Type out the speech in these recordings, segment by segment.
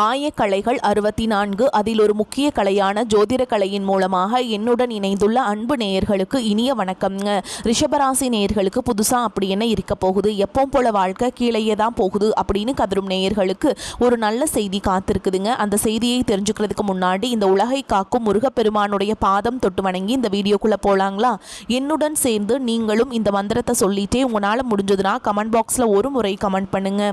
ஆயக்கலைகள் 64 அதில் ஒரு முக்கிய கலையான ஜோதிட கலையின் மூலமாக என்னுடன் இணைந்துள்ள அன்பு நேயர்களுக்கு இனிய வணக்கம்ங்க. ரிஷபராசி நேயர்களுக்கு புதுசாக அப்படி என்ன இருக்க போகுது, எப்பவும் போல வாழ்க்கை கீழேயே தான் போகுது அப்படின்னு கதரும் நேயர்களுக்கு ஒரு நல்ல செய்தி காத்திருக்குதுங்க. அந்த செய்தியை தெரிஞ்சுக்கிறதுக்கு முன்னாடி இந்த உலகை காக்கும் முருகப்பெருமானுடைய பாதம் தொட்டு வணங்கி இந்த வீடியோக்குள்ளே போகலாங்களா? என்னுடன் சேர்ந்து நீங்களும் இந்த மந்திரத்தை சொல்லிட்டே உங்களால் முடிஞ்சதுன்னா கமெண்ட் பாக்ஸில் ஒரு முறை கமெண்ட் பண்ணுங்க.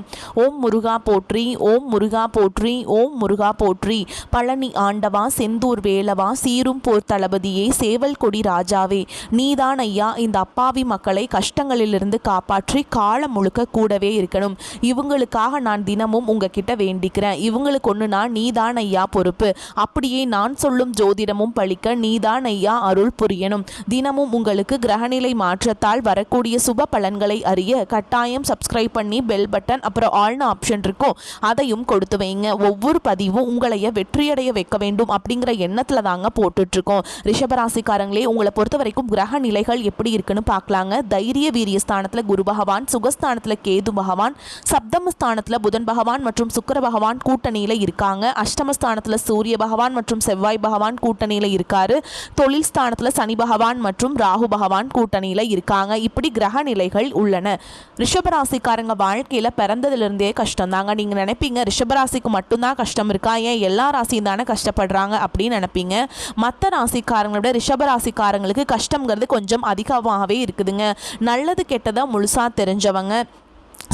ஓம் முருகா போற்றி, ஓம் முருகா போற்றி, ஓம் முருகா போற்றி. பழனி ஆண்டவா, செந்தூர் வேலவா, சீரும் போர் தளபதியே, சேவல் கொடி ராஜாவே, நீதான் ஐயா இந்த அப்பாவி மக்களை கஷ்டங்களிலிருந்து காப்பாற்றி காலம் முழுக்க கூடவே இருக்கணும். இவங்களுக்காக நான் தினமும் உங்ககிட்ட வேண்டிக்கிறேன். இவங்களுக்கு ஒன்றுனா நீதான் ஐயா பொறுப்பு. அப்படியே நான் சொல்லும் ஜோதிடமும் பழிக்க நீதான் ஐயா அருள் புரியணும். தினமும் உங்களுக்கு கிரகநிலை மாற்றத்தால் வரக்கூடிய சுப பலன்களை அறிய கட்டாயம் சப்ஸ்கிரைப் பண்ணி பெல் பட்டன் அப்புறம் ஆல்னு ஆப்ஷன் இருக்கும், அதையும் கொடுத்து வைங்க. ஒவ்வொரு பதிவும் உங்களைய வெற்றியடைய வைக்க வேண்டும் அப்படிங்கிற எண்ணத்துல தாங்க போட்டுட்டு இருக்கோம். ரிஷபராசிக்காரங்களே, உங்களை பொறுத்த வரைக்கும் கிரக நிலைகள் எப்படி இருக்குன்னு பார்க்கலாங்க. தைரிய வீரிய ஸ்தானத்துல குரு பகவான், சுகஸ்தானத்துல கேது பகவான், சப்தமஸ்தானத்துல புதன் பகவான் மற்றும் சுக்கிர பகவான் கூட்டணியில இருக்காங்க. அஷ்டமஸ்தானத்துல சூரிய பகவான் மற்றும் செவ்வாய் பகவான் கூட்டணியில இருக்காரு. தொழில் ஸ்தானத்துல சனி பகவான் மற்றும் ராகு பகவான் கூட்டணியில இருக்காங்க. இப்படி கிரக நிலைகள் உள்ளன. ரிஷபராசிக்காரங்க வாழ்க்கையில பிறந்ததுல கஷ்டம் தாங்க. நீங்க நினைப்பீங்க ரிஷபராசிக்கு மட்டும்தான் கஷ்டம் இருக்கா, ஏன் எல்லா ராசியும் தானே கஷ்டப்படுறாங்க அப்படின்னு நினைப்பீங்க. மற்ற ராசிக்காரங்களை விட ரிஷபராசிக்காரங்களுக்கு கஷ்டங்கிறது கொஞ்சம் அதிகமாகவே இருக்குதுங்க. நல்லது கெட்டதை முழுசா தெரிஞ்சவங்க,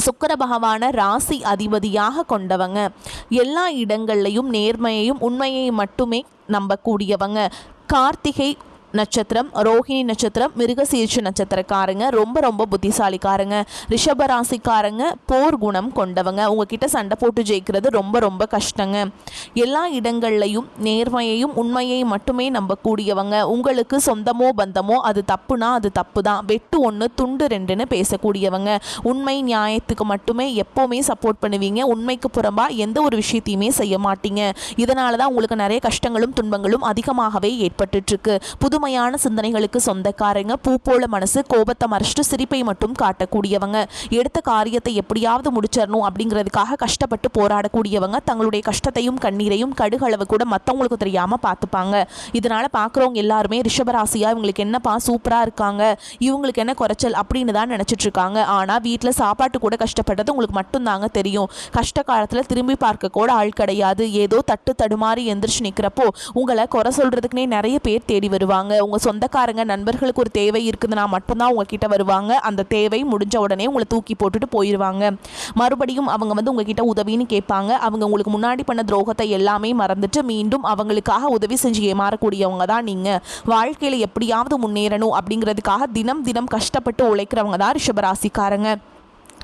சுக்கிர பகவான ராசி அதிபதியாக கொண்டவங்க, எல்லா இடங்கள்லையும் நேர்மையையும் உண்மையை மட்டுமே நம்பக்கூடியவங்க. கார்த்திகை நட்சத்திரம், ரோஹிணி நட்சத்திரம், மிருகசீர்ஷ நட்சத்திரக்காரங்க ரொம்ப ரொம்ப புத்திசாலிக்காரங்க. ரிஷபராசிக்காரங்க போர் குணம் கொண்டவங்க. உங்ககிட்ட சண்டை போட்டு ஜெயிக்கிறது ரொம்ப ரொம்ப கஷ்டங்க. எல்லா இடங்கள்லையும் நேர்மையையும் உண்மையை மட்டுமே நம்பக்கூடியவங்க. உங்களுக்கு சொந்தமோ பந்தமோ அது தப்புனா அது தப்பு தான், வெட்டு ஒன்று துண்டு ரெண்டுன்னு பேசக்கூடியவங்க. உண்மை நியாயத்துக்கு மட்டுமே எப்போவுமே சப்போர்ட் பண்ணுவீங்க. உண்மைக்கு புறம்பா எந்த ஒரு விஷயத்தையுமே செய்ய மாட்டீங்க. இதனால தான் உங்களுக்கு நிறைய கஷ்டங்களும் துன்பங்களும் அதிகமாகவே ஏற்பட்டுருக்கு. புதுமையான சிந்தனைகளுக்கு சொந்தக்காரங்க, பூ போல மனசு, கோபத்தை மறைச்சிட்டு சிரிப்பை மட்டும் காட்டக்கூடியவங்க. எடுத்த காரியத்தை எப்படியாவது முடிச்சிடணும் அப்படிங்கிறதுக்காக கஷ்டப்பட்டு போராடக்கூடியவங்க. தங்களுடைய கஷ்டத்தையும் கண்ணீரையும் கடுகளவு கூட மற்றவங்களுக்கு தெரியாம பார்த்துப்பாங்க. இதனால பார்க்குறவங்க எல்லாருமே ரிஷபராசியா இவங்களுக்கு என்னப்பா சூப்பரா இருக்காங்க, இவங்களுக்கு என்ன குறைச்சல் அப்படின்னு தான் நினைச்சிட்டு இருக்காங்க. ஆனா வீட்டில் சாப்பாட்டு கூட கஷ்டப்பட்டது உங்களுக்கு மட்டும்தாங்க தெரியும். கஷ்ட காலத்துல திரும்பி பார்க்க கூட ஆள் கிடையாது. ஏதோ தட்டு தடுமாறி எந்திரிச்சு நிற்கிறப்போ உங்களை குறை சொல்றதுக்குனே நிறைய பேர் தேடி வருவாங்க. உங்க சொந்தக்காரங்க நண்பர்களுக்கு ஒரு தேவை இருக்குதுன்னா மட்டும்தான் உங்ககிட்ட வருவாங்க. அந்த தேவை முடிஞ்ச உடனே உங்களை தூக்கி போட்டுட்டு போயிடுவாங்க. மறுபடியும் அவங்க உங்ககிட்ட உதவின்னு கேட்பாங்க. அவங்க உங்களுக்கு முன்னாடி பண்ண துரோகத்தை எல்லாமே மறந்துட்டு மீண்டும் அவங்களுக்காக உதவி செஞ்சு ஏமாறக்கூடியவங்க தான் நீங்க. வாழ்க்கையில எப்படியாவது முன்னேறணும் அப்படிங்கிறதுக்காக தினம் தினம் கஷ்டப்பட்டு உழைக்கிறவங்க தான் ரிஷபராசிக்காரங்க.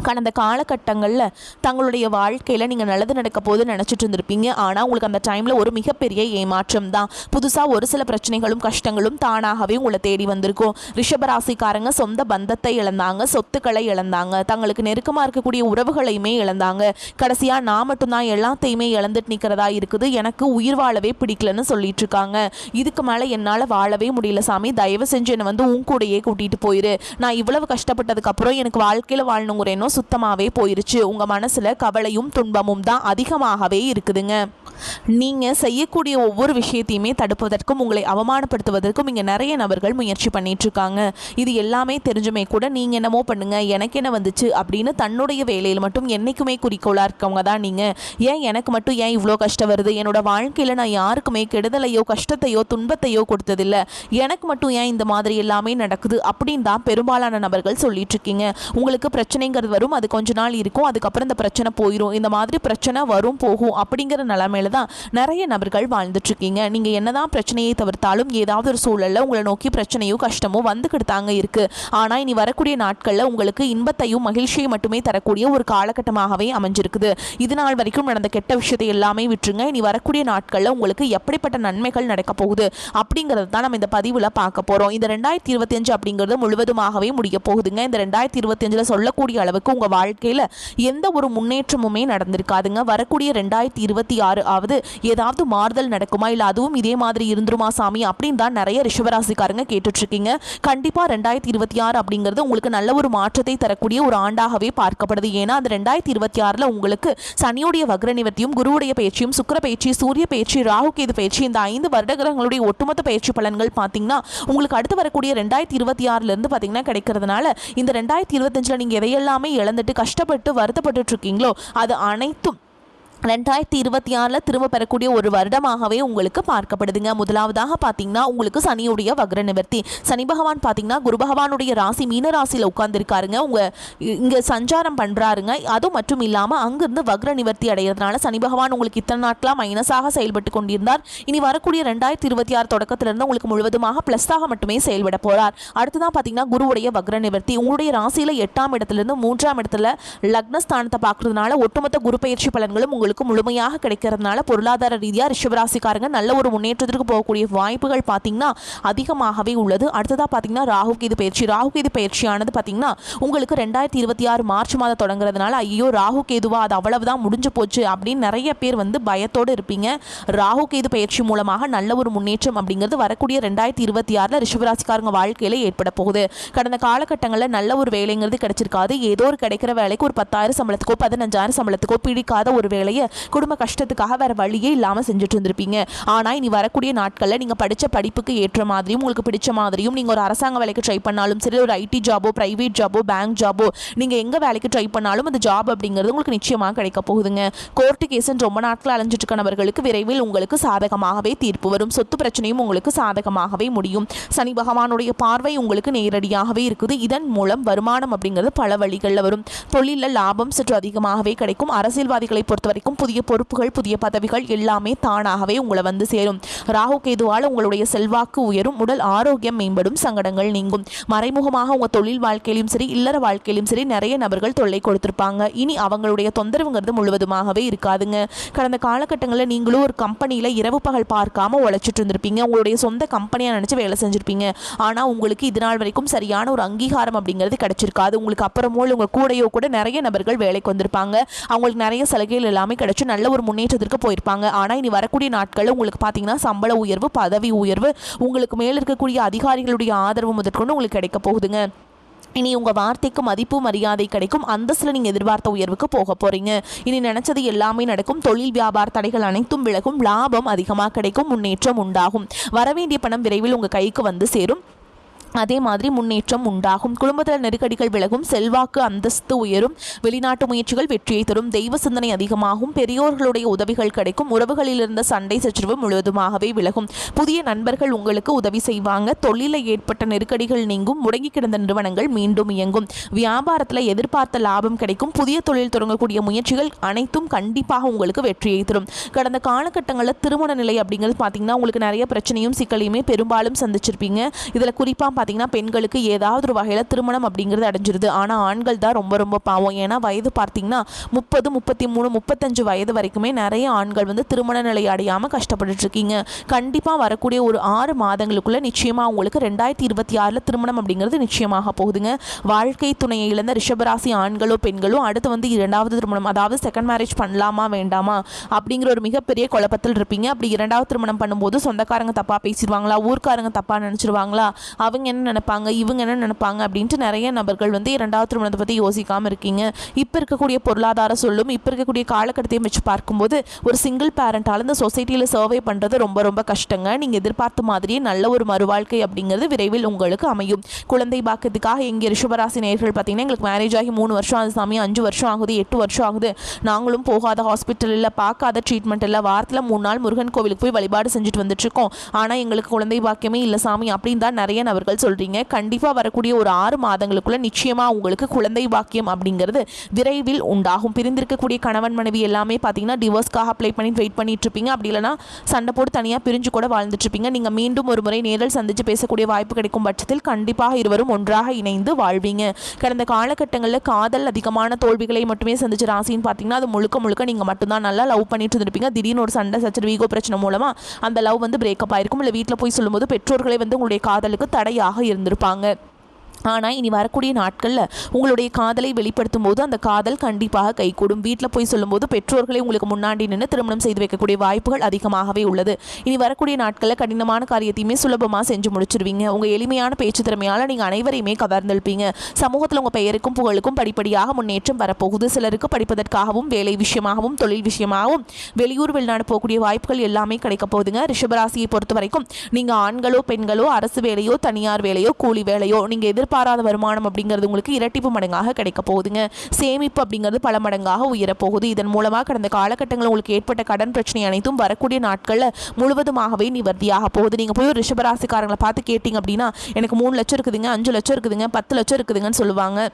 கடந்த காலகட்டங்களில் தங்களுடைய வாழ்க்கையில் நீங்கள் நல்லது நடக்க போது நினச்சிட்டு இருந்திருப்பீங்க. ஆனால் உங்களுக்கு அந்த டைமில் ஒரு மிகப்பெரிய ஏமாற்றம் தான். புதுசாக ஒரு சில பிரச்சனைகளும் கஷ்டங்களும் தானாகவே உங்களை தேடி வந்திருக்கும். ரிஷபராசிக்காரங்க சொந்த பந்தத்தை இழந்தாங்க, சொத்துக்களை இழந்தாங்க, தங்களுக்கு நெருக்கமாக இருக்கக்கூடிய உறவுகளையுமே இழந்தாங்க. கடைசியாக நான் மட்டும்தான் எல்லாத்தையுமே இழந்துட்டு நிற்கிறதா இருக்குது, எனக்கு உயிர் வாழவே பிடிக்கலன்னு சொல்லிட்டு இருக்காங்க. இதுக்கு மேலே என்னால் வாழவே முடியல சாமி, தயவு செஞ்சு என்னை உன் கூடையே கூட்டிகிட்டு போயிரு. நான் இவ்வளவு கஷ்டப்பட்டதுக்கப்புறம் எனக்கு வாழ்க்கையில் வாழணுங்கிறேனோ சுத்தமாவே போயிருச்சு. உங்க மனசுல கவலையும் துன்பமும் தான் அதிகமாகவே இருக்குதுங்க. நீங்க செய்யக்கூடிய ஒவ்வொரு விஷயத்தையுமே தடுப்பதற்கும் உங்களை அவமானப்படுத்துவதற்கும் இங்க நிறைய நபர்கள் முயற்சி பண்ணிட்டு இருக்காங்க. இது எல்லாமே தெரிஞ்சுமே கூட நீங்க என்னமோ பண்ணுங்க, எனக்கு என்ன வந்துச்சு அப்படின்னு தன்னுடைய வேலையில் மட்டும் என்னைக்குமே குறிக்கோளா இருக்கவங்க தான் நீங்க. ஏன் எனக்கு மட்டும் ஏன் இவ்வளோ கஷ்டம் வருது, என்னோட வாழ்க்கையில நான் யாருக்குமே கெடுதலையோ கஷ்டத்தையோ துன்பத்தையோ கொடுத்ததில்லை, எனக்கு மட்டும் ஏன் இந்த மாதிரி எல்லாமே நடக்குது அப்படின்னு தான் பெரும்பாலான நபர்கள் சொல்லிட்டு இருக்கீங்க. உங்களுக்கு பிரச்சனைங்கிறது வரும், அது கொஞ்ச நாள் இருக்கும், அதுக்கப்புறம் இந்த பிரச்சனை போயிடும். இந்த மாதிரி பிரச்சனை வரும் போகும் அப்படிங்கிற நிலைமையில தான் நிறைய நபர்கள் வாழ்ந்துட்டு இருக்கீங்க. நீங்க என்னதான் பிரச்சனையை தவிர்த்தாலும் ஏதாவது ஒரு சூழல்ல உங்களை நோக்கி பிரச்சனையோ கஷ்டமோ வந்துகிட்டு தாங்க இருக்கு. ஆனா இனி வரக்கூடிய நாட்கள்ல உங்களுக்கு இன்பத்தையும் மகிழ்ச்சியை மட்டுமே தரக்கூடிய ஒரு காலகட்டமாகவே அமைஞ்சிருக்குது. இது நாள் வரைக்கும் நடந்த கெட்ட விஷயத்தை எல்லாமே விட்டுருங்க. இனி வரக்கூடிய நாட்கள்ல உங்களுக்கு எப்படிப்பட்ட நன்மைகள் நடக்க போகுது அப்படிங்கறது தான் நம்ம இந்த பதிவுல பார்க்க போறோம். இந்த 2025 அப்படிங்கிறது முழுவதுமாகவே முடிய போகுதுங்க. இந்த 2025 சொல்லக்கூடிய அளவுக்கு நேயர்களுக்கு உங்கள் வாழ்க்கையில் எந்த ஒரு முன்னேற்றமுமே நடந்திருக்காதுங்க. வரக்கூடிய 2026 ஆவது ஏதாவது மாறுதல் நடக்குமா, இல்லை அதுவும் இதே மாதிரி இருந்துருமா சாமி அப்படின்னு தான் நிறைய ரிஷபராசிக்காரங்க கேட்டுட்ருக்கீங்க. கண்டிப்பாக 2026 அப்படிங்கிறது உங்களுக்கு நல்ல ஒரு மாற்றத்தை தரக்கூடிய ஒரு ஆண்டாகவே பார்க்கப்படுது. ஏன்னா அந்த 2026 உங்களுக்கு சனியுடைய வக்ர நிவர்த்தியும், குருவுடைய பயிற்சியும், சுக்கிர பயிற்சி, சூரிய பயிற்சி, ராகு கேது பயிற்சி, இந்த 5 வருட கிரகங்களுடைய ஒட்டுமொத்த பயிற்சி பலன்கள் பார்த்தீங்கன்னா உங்களுக்கு அடுத்து வரக்கூடிய 2026 பார்த்தீங்கன்னா கிடைக்கிறதுனால இந்த 2025 நீங்கள் எதையெல்லாமே இழந்துட்டு கஷ்டப்பட்டு வருத்தப்பட்டு இருக்கீங்களோ அது அனைத்தும் 2026 திரும்ப பெறக்கூடிய ஒரு வருடமாகவே உங்களுக்கு பார்க்கப்படுதுங்க. முதலாவதாக பார்த்தீங்கன்னா உங்களுக்கு சனியுடைய வக்ர நிவர்த்தி. சனி பகவான் பார்த்தீங்கன்னா குரு பகவானுடைய ராசி மீன ராசியில் உட்கார்ந்துருக்காருங்க. இங்கே சஞ்சாரம் பண்ணுறாருங்க. அது மட்டும் இல்லாமல் அங்கிருந்து வக்ர நிவர்த்தி அடைகிறதுனால சனி பகவான் உங்களுக்கு இத்தனை நாட்களாக மைனஸாக செயல்பட்டு கொண்டிருந்தார். இனி வரக்கூடிய 2026 தொடக்கத்திலிருந்து உங்களுக்கு முழுவதுமாக ப்ளஸ்ஸாக மட்டுமே செயல்பட போகிறார். அடுத்ததான் பார்த்தீங்கன்னா குருவுடைய வக்ர நிவர்த்தி. உங்களுடைய ராசியில் 8ஆம் இடத்துலேருந்து 3ஆம் இடத்துல லக்னஸ்தானத்தை பார்க்கறதுனால ஒட்டுமொத்த குரு பயிற்சி பலன்களும் உங்களுக்கு முழுமையாக கிடைக்கிறதுனால பொருளாதார ரீதியாக ரிஷபராசிக்காரங்க நல்ல ஒரு முன்னேற்றத்திற்கு போகக்கூடிய வாய்ப்புகள் பார்த்தீங்கன்னா அதிகமாகவே உள்ளது. அடுத்ததாக பார்த்தீங்கன்னா ராகு கேது பயிற்சியானது பார்த்தீங்கன்னா உங்களுக்கு 2026 மார்ச் மாதம் தொடங்குறதுனால ஐயோ ராகு கேதுவா அது அவ்வளவுதான் முடிஞ்சு போச்சு அப்படின்னு நிறைய பேர் பயத்தோடு இருப்பீங்க. ராகு கேது பயிற்சி மூலமாக நல்ல ஒரு முன்னேற்றம் அப்படிங்கிறது வரக்கூடிய 2026 ரிஷபராசிக்காரங்க வாழ்க்கையில ஏற்பட போகுது. கடந்த காலகட்டங்களில் நல்ல ஒரு வேலைங்கிறது கிடைச்சிருக்காது. ஏதோ ஒரு கிடைக்கிற வேலைக்கு ஒரு 10,000 சம்பளத்துக்கோ 15,000 சம்பளத்துக்கோ பிடிக்காத ஒரு வேலையை குடும்ப கஷ்டத்துக்காக வேற வழியே இல்லாமல் செஞ்சுட்டு இருந்திருப்பீங்க. ஆனால் இனி வரக்கூடிய நாட்களில் நீங்கள் படித்த படிப்புக்கு ஏற்ற மாதிரியும் உங்களுக்கு பிடிச்ச மாதிரியும் நீங்கள் ஒரு அரசாங்க வேலைக்கு ட்ரை பண்ணாலும் சரி, ஒரு ஐடி ஜாபோ, பிரைவேட் ஜாபோ, பேங்க் ஜாபோ, நீங்கள் எங்கே வேலைக்கு ட்ரை பண்ணாலும் அந்த ஜாப் அப்படிங்கிறது உங்களுக்கு நிச்சயமாக கிடைக்க போகுதுங்க. கோர்ட்டு கேஸுன்னு ரொம்ப நாட்கள் அலைஞ்சிட்டு இருக்க நபர்களுக்கு விரைவில் உங்களுக்கு சாதகமாகவே தீர்ப்பு வரும். சொத்து பிரச்சனையும் உங்களுக்கு சாதகமாகவே முடியும். சனி பகவானுடைய பார்வை உங்களுக்கு நேரடியாகவே இருக்குது. இதன் மூலம் வருமானம் அப்படிங்கிறது பல வழிகளில் வரும். தொழிலில் லாபம் சற்று அதிகமாகவே கிடைக்கும். அரசியல்வாதிகளை பொறுத்த வரைக்கும் புதிய பொறுப்புகள், புதிய பதவிகள் எல்லாமே தானாகவே உங்களை வந்து சேரும். ராகு கேதுவால் உங்களுடைய செல்வாக்கு உயரும். உடல் ஆரோக்கியம் மேம்படும். சங்கடங்கள் நீங்கும். மறைமுகமாக உங்கள் தொழில் வாழ்க்கையிலும் சரி, இல்லற வாழ்க்கையிலும் சரி நிறைய நபர்கள் தொல்லை கொடுத்திருப்பாங்க. இனி அவங்களுடைய தொந்தரவுங்கிறது முழுவதுமாகவே இருக்காதுங்க. கடந்த காலகட்டங்களில் நீங்களும் ஒரு கம்பெனியில் இரவு பகல் பார்க்காம உழைச்சிட்டு இருந்திருப்பீங்க. உங்களுடைய சொந்த கம்பெனியாக நினச்சி வேலை செஞ்சுருப்பீங்க. ஆனால் உங்களுக்கு இது நாள் வரைக்கும் சரியான ஒரு அங்கீகாரம் அப்படிங்கிறது கிடைச்சிருக்காது. உங்களுக்கு அப்புறமோ உங்கள் கூடையோ கூட நிறைய நபர்கள் வேலைக்கு வந்திருப்பாங்க. அவங்களுக்கு நிறைய சலுகைகள் எல்லாமே கிடைச்சி நல்ல ஒரு முன்னேற்றத்திற்கு போயிருப்பாங்க. ஆனால் இனி வரக்கூடிய நாட்களில் உங்களுக்கு பார்த்தீங்கன்னா சம்பள உயர்வு, பதவி உயர்வு, உங்களுக்கு மேல் இருக்கக்கூடிய அதிகாரிகளுடைய ஆதரவு முதற்கொண்டு உங்களுக்கு கிடைக்க போகுதுங்க. இனி உங்கள் வார்த்தைக்கு மதிப்பு மரியாதை கிடைக்கும். அந்தஸ்தில் நீங்கள் எதிர்பார்த்த உயர்வுக்கு போக போகிறீங்க. இனி நினச்சது எல்லாமே நடக்கும். தொழில் வியாபார தடைகள் அனைத்தும் விலகும். லாபம் அதிகமாக கிடைக்கும். முன்னேற்றம் உண்டாகும். வரவேண்டிய பணம் விரைவில் உங்கள் கைக்கு வந்து சேரும். அதே மாதிரி முன்னேற்றம் உண்டாகும். குடும்பத்தில் நெருக்கடிகள் விலகும். செல்வாக்கு அந்தஸ்து உயரும். வெளிநாட்டு முயற்சிகள் வெற்றியை தரும். தெய்வ சிந்தனை அதிகமாகும். பெரியோர்களுடைய உதவிகள் கிடைக்கும். உறவுகளில் இருந்த சண்டை சச்சரவு முழுவதுமாகவே விலகும். புதிய நண்பர்கள் உங்களுக்கு உதவி செய்வாங்க. தொழிலில் ஏற்பட்ட நெருக்கடிகள் நீங்கும். முடங்கி கிடந்த நிறுவனங்கள் மீண்டும் இயங்கும். வியாபாரத்தில் எதிர்பார்த்த லாபம் கிடைக்கும். புதிய தொழில் தொடங்கக்கூடிய முயற்சிகள் அனைத்தும் கண்டிப்பாக உங்களுக்கு வெற்றியை தரும். கடந்த காலகட்டங்களில் திருமண நிலை அப்படிங்கிறது பார்த்தீங்கன்னா உங்களுக்கு நிறைய பிரச்சனையும் சிக்கலையுமே பெரும்பாலும் சந்திச்சிருப்பீங்க. இதில் குறிப்பாக பார்த்தீங்கன்னா பெண்களுக்கு ஏதாவது ஒரு வகையில் திருமணம் அப்படிங்கிறது அடைஞ்சிருது. ஆனால் ஆண்கள் தான் ரொம்ப ரொம்ப பாவம். ஏன்னா வயது பார்த்தீங்கன்னா 30, 33, 35 வயது வரைக்குமே நிறைய ஆண்கள் திருமண நிலை அடையாமல் கஷ்டப்பட்டு இருக்கீங்க. கண்டிப்பாக வரக்கூடிய ஒரு 6 மாதங்களுக்குள்ள நிச்சயமாக உங்களுக்கு 2026 திருமணம் அப்படிங்கிறது நிச்சயமாக போகுதுங்க. வாழ்க்கை துணையை இழந்த ரிஷபராசி ஆண்களோ பெண்களோ அடுத்து 2வது திருமணம், அதாவது செகண்ட் மேரேஜ் பண்ணலாமா வேண்டாமா அப்படிங்கிற ஒரு மிகப்பெரிய குழப்பத்தில் இருப்பீங்க. அப்படி 2வது திருமணம் பண்ணும்போது சொந்தக்காரங்க தப்பாக பேசிடுவாங்களா, ஊர்க்காரங்க தப்பாக நினச்சிருவாங்களா, அவங்க என்ன நினைப்பாங்க, இவங்க என்ன நினைப்பாங்க அப்படின்ட்டு நிறைய நபர்கள் 2வது திருமணத்தை பற்றி யோசிக்காமல் இருக்கீங்க. இப்போ இருக்கக்கூடிய பொருளாதார சொல்லும் இப்போ இருக்கக்கூடிய காலகட்டத்தையும் வச்சு பார்க்கும்போது ஒரு சிங்கிள் பேரண்டால் இந்த சொசைட்டியில் சர்வே பண்ணுறது ரொம்ப ரொம்ப கஷ்டங்க. நீங்கள் எதிர்பார்த்த மாதிரியே நல்ல ஒரு மறுவாழ்க்கை அப்படிங்கிறது விரைவில் உங்களுக்கு அமையும். குழந்தை பாக்கியத்துக்காக எங்கள் ரிஷபராசி நேயர்கள் பார்த்தீங்கன்னா எங்களுக்கு மேரேஜ் ஆகி 3 வருஷம் ஆகுது சாமி, 5 வருஷம் ஆகுது, 8 வருஷம் ஆகுது, நாங்களும் போகாத ஹாஸ்பிட்டல் இல்லை, பார்க்காத ட்ரீட்மெண்ட் இல்லை, வாரத்தில் 3 நாள் முருகன் கோவிலுக்கு போய் வழிபாடு செஞ்சுட்டு வந்துட்டுருக்கோம், ஆனால் எங்களுக்கு குழந்தை பாக்கியமே இல்லை சாமி அப்படின்னு தான் நிறைய நபர்கள் சொல்கிறீங்க. கண்டிப்பாக வரக்கூடிய ஒரு 6 மாதங்களுக்குள்ள நிச்சயமாக உங்களுக்கு குழந்தை பாக்கியம் அப்படிங்கிறது விரைவில் உண்டாகும். பிரிந்திருக்கக்கூடிய கணவன் மனைவி எல்லாமே பார்த்தீங்கன்னா டிவோர்ஸ்க்காக அப்ளை பண்ணி வெயிட் பண்ணிட்டு இருப்பீங்க. அப்படி இல்லைனா சண்டை போட்டு தனியாக பிரிஞ்சு கூட வாழ்ந்துட்டு இருப்பீங்க. நீங்கள் மீண்டும் ஒரு முறை நேரில் சந்தித்து பேசக்கூடிய வாய்ப்பு கிடைக்கும் பட்சத்தில் கண்டிப்பாக இருவரும் ஒன்றாக இணைந்து வாழ்வீங்க. கடந்த காலகட்டங்களில் காதல் அதிகமான தோல்விகளை மட்டுமே சந்திச்ச ராசின்னு பார்த்தீங்கன்னா அது முழுக்க முழுக்க நீங்கள் மட்டும்தான் நல்லா லவ் பண்ணிட்டு இருந்திருப்பீங்க. திடீர்னு ஒரு சண்டை சச்சரவு ஈகோ பிரச்சனை மூலமாக அந்த லவ் பிரேக்கப் ஆயிருக்கும். இல்லை வீட்டில் போய் சொல்லும்போது பெற்றோர்களே உங்களுடைய காதலுக்கு தடையாக இருந்திருப்பாங்க. ஆனால் இனி வரக்கூடிய நாட்களில் உங்களுடைய காதலை வெளிப்படுத்தும் போது அந்த காதல் கண்டிப்பாக கைகூடும். வீட்டில் போய் சொல்லும்போது பெற்றோர்களை உங்களுக்கு முன்னாடி நின்று திருமணம் செய்து வைக்கக்கூடிய வாய்ப்புகள் அதிகமாகவே உள்ளது. இனி வரக்கூடிய நாட்களில் கடினமான காரியத்தையுமே சுலபமாக செஞ்சு முடிச்சிருவீங்க. உங்கள் எளிமையான பேச்சு திறமையால் நீங்கள் அனைவரையுமே கவர்ந்தெழுப்பீங்க. சமூகத்தில் உங்கள் பெயருக்கும் புகழுக்கும் படிப்படியாக முன்னேற்றம் வரப்போகுது. சிலருக்கு படிப்பதற்காகவும் வேலை விஷயமாகவும் தொழில் விஷயமாகவும் வெளியூர் வெளிநாடு போகக்கூடிய வாய்ப்புகள் எல்லாமே கிடைக்க போகுதுங்க. ரிஷபராசியை பொறுத்த வரைக்கும் நீங்கள் ஆண்களோ பெண்களோ அரசு வேலையோ தனியார் வேலையோ கூலி வேலையோ நீங்கள் எதிர்பாராத வருமானம் அப்படிங்கிறது உங்களுக்கு இரட்டிப்பு மடங்காக கிடைக்க போகுதுங்க. சேமிப்பு அப்படிங்கிறது பல மடங்காக உயரப்போகுது. இதன் மூலமாக கடந்த காலகட்டங்களில் உங்களுக்கு ஏற்பட்ட கடன் பிரச்சனை அனைத்தும் வரக்கூடிய நாட்களில் முழுவதுமாகவே நிவர்த்தியாக போகுது. நீங்கள் போய் ஒரு ரிஷபராசிக்காரங்களை பார்த்து கேட்டிங்க அப்படின்னா எனக்கு 3 லட்சம் இருக்குதுங்க, 5 லட்சம் இருக்குதுங்க, 10 லட்சம் இருக்குதுங்கன்னு சொல்லுவாங்க.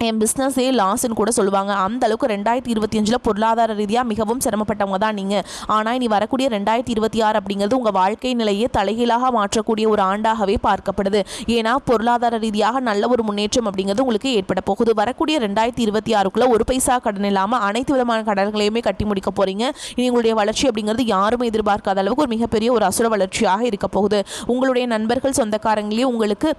என் பிஸ்னஸே லாஸ்ன்னு கூட சொல்லுவாங்க. அந்த அளவுக்கு 2025 பொருளாதார ரீதியாக மிகவும் சிரமப்பட்டவங்க தான் நீங்கள். ஆனால் இனி வரக்கூடிய 2026 அப்படிங்கிறது உங்கள் வாழ்க்கை நிலையை தலைகீழாக மாற்றக்கூடிய ஒரு ஆண்டாகவே பார்க்கப்படுது. ஏன்னா பொருளாதார ரீதியாக நல்ல ஒரு முன்னேற்றம் அப்படிங்கிறது உங்களுக்கு ஏற்பட போகுது. வரக்கூடிய 2026க்குள்ள ஒரு பைசா கடன் இல்லாமல் அனைத்து விதமான கடன்களையுமே கட்டி முடிக்க போகிறீங்க. இனி உங்களுடைய வளர்ச்சி அப்படிங்கிறது யாருமே எதிர்பார்க்காத அளவுக்கு ஒரு மிகப்பெரிய ஒரு அசுர வளர்ச்சியாக இருக்க போகுது. உங்களுடைய நண்பர்கள் சொந்தக்காரங்களே உங்களுக்கு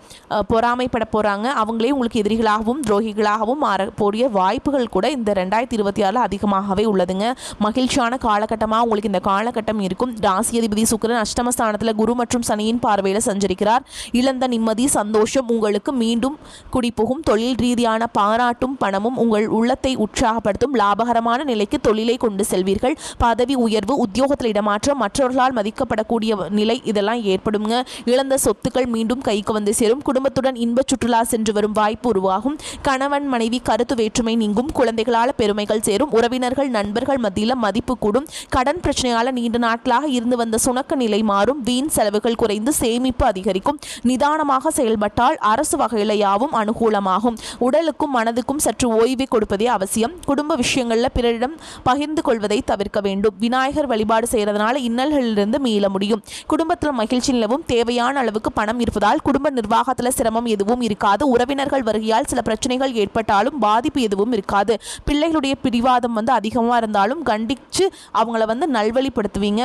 பொறாமைப்பட போகிறாங்க. அவங்களே உங்களுக்கு எதிரிகளாகவும் துரோகிகள் மாறக்கூடிய வாய்ப்புகள் கூட இந்த 2026 அதிகமாகவே உள்ளதுங்க. மகிழ்ச்சியான காலகட்டமாக உங்களுக்கு இந்த காலகட்டம் இருக்கும். ராசி அதிபதி சுக்கிரன் அஷ்டமஸ்தானத்தில் குரு மற்றும் சனியின் பார்வையில் சஞ்சரிக்கிறார். இழந்த நிம்மதி சந்தோஷம் உங்களுக்கு மீண்டும் குடிபுகும். தொழில் ரீதியான பாராட்டும் பணமும் உங்கள் உள்ளத்தை உற்சாகப்படுத்தும். லாபகரமான நிலைக்கு தொழிலை கொண்டு செல்வீர்கள். பதவி உயர்வு, உத்தியோகத்தில் இடமாற்றம், மற்றவர்களால் மதிக்கப்படக்கூடிய நிலை இதெல்லாம் ஏற்படுங்க. இழந்த சொத்துக்கள் மீண்டும் கைக்கு வந்து சேரும். குடும்பத்துடன் இன்ப சுற்றுலா சென்று வரும் வாய்ப்பு உருவாகும். கணவன் மனைவி கருத்து வேற்றுமை நீங்கும். குழந்தைகளால் பெருமைகள் சேரும். உறவினர்கள் நண்பர்கள் மத்தியில் மதிப்பு கூடும். கடன் பிரச்சனையால் நீண்ட நாட்களாக இருந்து வந்த சுணக்க நிலை மாறும். வீண் செலவுகள் குறைந்து சேமிப்பு அதிகரிக்கும். நிதானமாக செயல்பட்டால் அரசு வகையில் யாவும் அனுகூலமாகும். உடலுக்கும் மனதுக்கும் சற்று ஓய்வை கொடுப்பதே அவசியம். குடும்ப விஷயங்களில் பிறரிடம் பகிர்ந்து கொள்வதை தவிர்க்க வேண்டும். விநாயகர் வழிபாடு செய்யறதுனால இன்னல்களிலிருந்து மீள முடியும். குடும்பத்தில் மகிழ்ச்சி நிலவும். தேவையான அளவுக்கு பணம் இருப்பதால் குடும்ப நிர்வாகத்தில் சிரமம் எதுவும் இருக்காது. உறவினர்கள் வருகையால் சில பிரச்சனைகள் ஏற்பட்டாலும் பாதிப்பு எதுவும் இருக்காது. பிள்ளைகளுடைய பிடிவாதம் அதிகமாக இருந்தாலும் கண்டித்து அவங்கள நல்வழிப்படுத்துவீங்க.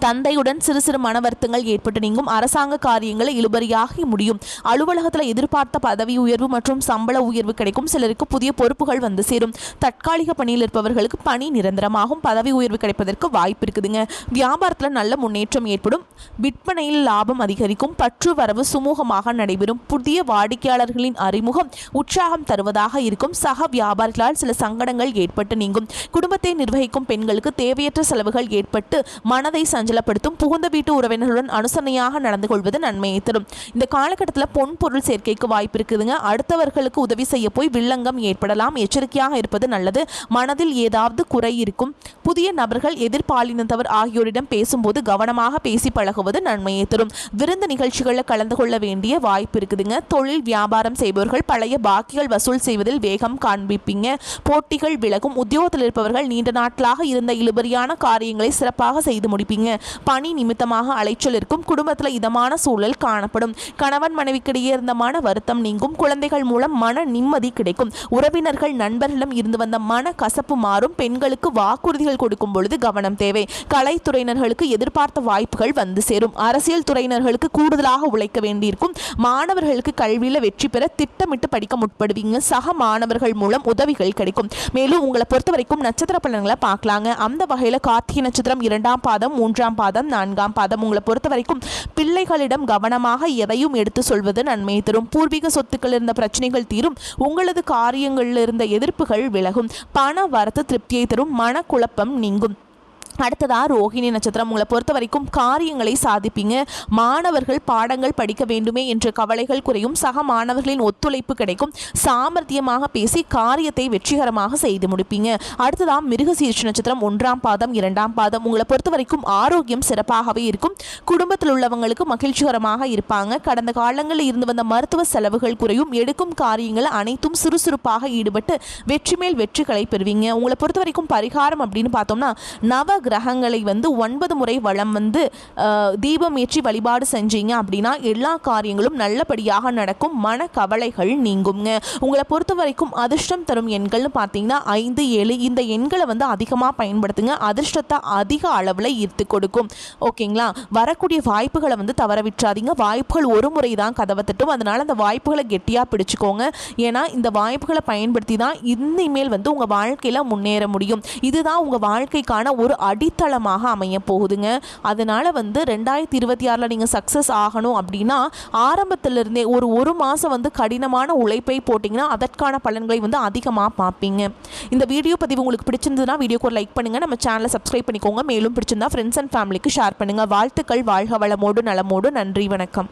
தந்தையுடன் சிறு சிறு மன வருத்தங்கள் ஏற்பட்டு நீங்கும். அரசாங்க காரியங்களை இழுபறியாகி முடியும். அலுவலகத்தில் எதிர்பார்த்த பதவி உயர்வு மற்றும் சம்பள உயர்வு கிடைக்கும். சிலருக்கு புதிய பொறுப்புகள் வந்து சேரும். தற்காலிக பணியில் இருப்பவர்களுக்கு பணி நிரந்தரமாகும். பதவி உயர்வு கிடைப்பதற்கு வாய்ப்பு இருக்குதுங்க. வியாபாரத்தில் நல்ல முன்னேற்றம் ஏற்படும். விற்பனையில் லாபம் அதிகரிக்கும். பற்று வரவு சுமூகமாக நடைபெறும். புதிய வாடிக்கையாளர்களின் அறிமுகம் உற்சாகம் தருவதாக இருக்கும். சக வியாபாரிகளால் சில சங்கடங்கள் ஏற்பட்டு நீங்கும். குடும்பத்தை நிர்வகிக்கும் பெண்களுக்கு தேவையற்ற செலவுகள் ஏற்பட்டு மனதை சஞ்சலப்படுத்தும். புகுந்த வீட்டு உறவினர்களுடன் அனுசரணையாக நடந்து கொள்வது நன்மையை தரும். இந்த காலகட்டத்தில் பொன் பொருள் சேர்க்கைக்கு வாய்ப்பு இருக்குதுங்க. அடுத்தவர்களுக்கு உதவி செய்ய போய் வில்லங்கம் ஏற்படலாம். எச்சரிக்கையாக இருப்பது நல்லது. மனதில் ஏதாவது குறை இருக்கும். புதிய நபர்கள் எதிர்பாலினத்தவர் ஆகியோரிடம் பேசும்போது கவனமாக பேசி பழகுவது நன்மையை தரும். விருந்து நிகழ்ச்சிகளில் கலந்து கொள்ள வேண்டிய வாய்ப்பு இருக்குதுங்க. தொழில் வியாபாரம் செய்பவர்கள் பழைய பாக்கிகள் வசூல் செய்வதில் வேகம் காண்பிப்பீங்க. போட்டிகள் விலகும். உத்தியோகத்தில் இருப்பவர்கள் நீண்ட நாட்களாக இருந்த இழுபறியான காரியங்களை சிறப்பாக செய்து முடிப்பீங்க. பணி நிமித்தமாக அலைச்சல் இருக்கும். குடும்பத்தில் இதமான சூழல் காணப்படும். கணவன் மனைவிக்கிடையே இருந்த மன வருத்தம் நீங்கும். குழந்தைகள் மூலம் மன நிம்மதி கிடைக்கும். உறவினர்கள் நண்பர்களிடம் இருந்து வந்த மன கசப்பு மாறும். பெண்களுக்கு வாக்குறுதிகள் கொடுக்கும் பொழுது கவனம் தேவை. கலைத்துறையினர்களுக்கு எதிர்பார்த்த வாய்ப்புகள் வந்து சேரும். அரசியல் துறையினர்களுக்கு கூடுதலாக உழைக்க வேண்டியிருக்கும். மாணவர்களுக்கு கல்வியில் வெற்றி பெற திட்டமிட்டு படிக்க முற்படுவீங்க. சக மாணவர்கள் மூலம் உதவிகள் கிடைக்கும். மேலும் உங்களை பொறுத்த வரைக்கும் நட்சத்திர பலன்களை பார்க்கலாங்க. அந்த வகையில் கார்த்திகை நட்சத்திரம் 2ஆம் பாதம் 3ஆம் பாதம் 4ஆம் பாதம் உங்களை பொறுத்த வரைக்கும் பிள்ளைகளிடம் கவனமாக எதையும் எடுத்து சொல்வது நன்மை தரும். பூர்வீக சொத்துக்கள் இருந்த பிரச்சனைகள் தீரும். உங்களது காரியங்களில் இருந்த எதிர்ப்புகள் விலகும். பண வரத்து திருப்தியை தரும். மனக்குழப்பம் நீங்கும். அடுத்ததா ரோகிணி நட்சத்திரம் உங்களை பொறுத்த வரைக்கும் காரியங்களை சாதிப்பீங்க. மாணவர்கள் பாடங்கள் படிக்க வேண்டுமே என்ற கவலைகள் குறையும். சக மாணவர்களின் ஒத்துழைப்பு கிடைக்கும். சாமர்த்தியமாக பேசி காரியத்தை வெற்றிகரமாக செய்து முடிப்பீங்க. அடுத்ததா மிருகசீரிஷ நட்சத்திரம் 1ஆம் பாதம் 2ஆம் பாதம் உங்களை பொறுத்த வரைக்கும் ஆரோக்கியம் சிறப்பாகவே இருக்கும். குடும்பத்தில் உள்ளவங்களுக்கு மகிழ்ச்சிகரமாக இருப்பாங்க. கடந்த காலங்களில் இருந்து வந்த மருத்துவ செலவுகள் குறையும். எடுக்கும் காரியங்கள் அனைத்தும் சுறுசுறுப்பாக ஈடுபட்டு வெற்றி மேல் வெற்றிகளை பெறுவீங்க. உங்களை பொறுத்த வரைக்கும் பரிகாரம் அப்படின்னு பார்த்தோம்னா நவ கிரகங்களை வந்து 9 முறை வலம் வந்து தீபம் ஏற்றி வழிபாடு செஞ்சீங்க அப்படின்னா எல்லா காரியங்களும் நல்லபடியாக நடக்கும், மன கவலைகள் நீங்குங்க. உங்களை பொறுத்த வரைக்கும் அதிர்ஷ்டம் தரும் எண்கள்னு பார்த்தீங்கன்னா 5, 7 இந்த எண்களை வந்து அதிகமாக பயன்படுத்துங்க. அதிர்ஷ்டத்தை அதிக அளவில் ஈர்த்து கொடுக்கும். ஓகேங்களா? வரக்கூடிய வாய்ப்புகளை வந்து தவற விட்டுறாதீங்க. வாய்ப்புகள் ஒரு முறை தான் கதவை தட்டும். அதனால் அந்த வாய்ப்புகளை கெட்டியாக பிடிச்சிக்கோங்க. ஏன்னா இந்த வாய்ப்புகளை பயன்படுத்தி தான் இனிமேல் வந்து உங்கள் வாழ்க்கையில் முன்னேற முடியும். இதுதான் உங்கள் வாழ்க்கைக்கான ஒரு அடித்தளமாக அமைய போகுதுங்க. அதனால் வந்து 2026 நீங்கள் சக்ஸஸ் ஆகணும் அப்படின்னா ஆரம்பத்திலிருந்தே ஒரு மாதம் வந்து கடினமான உழைப்பை போட்டிங்கன்னா அதற்கான பலன்களை வந்து அதிகமாக பார்ப்பீங்க. இந்த வீடியோ பதிவு உங்களுக்கு பிடிச்சிருந்ததுன்னா வீடியோக்கு ஒரு லைக் பண்ணுங்கள், நம்ம சேனலை சப்ஸ்கிரைப் பண்ணிக்கோங்க. மேலும் பிடிச்சிருந்தா ஃப்ரெண்ட்ஸ் அண்ட் ஃபேமிலிக்கு ஷேர் பண்ணுங்கள். வாழ்த்துக்கள். வாழ்க வளமோடு நலமோடு. நன்றி, வணக்கம்.